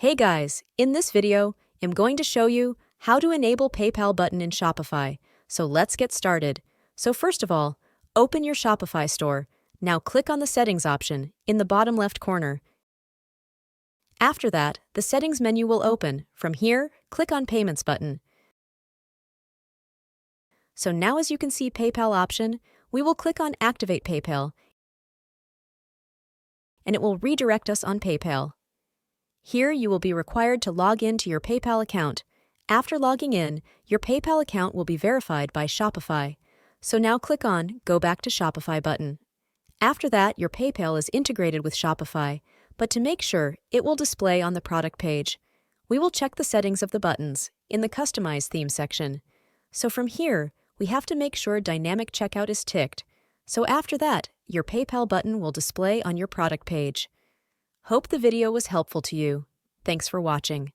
Hey guys, in this video, I'm going to show you how to enable PayPal button in Shopify. So let's get started. So first of all, open your Shopify store. Now click on the settings option in the bottom left corner. After that, the settings menu will open. From here, click on Payments button. So now as you can see PayPal option, we will click on Activate PayPal and it will redirect us on PayPal. Here you will be required to log in to your PayPal account. After logging in, your PayPal account will be verified by Shopify. So now click on Go Back to Shopify button. After that, your PayPal is integrated with Shopify, but to make sure, it will display on the product page. We will check the settings of the buttons in the Customize Theme section. So from here, we have to make sure Dynamic Checkout is ticked. So after that, your PayPal button will display on your product page. Hope the video was helpful to you. Thanks for watching.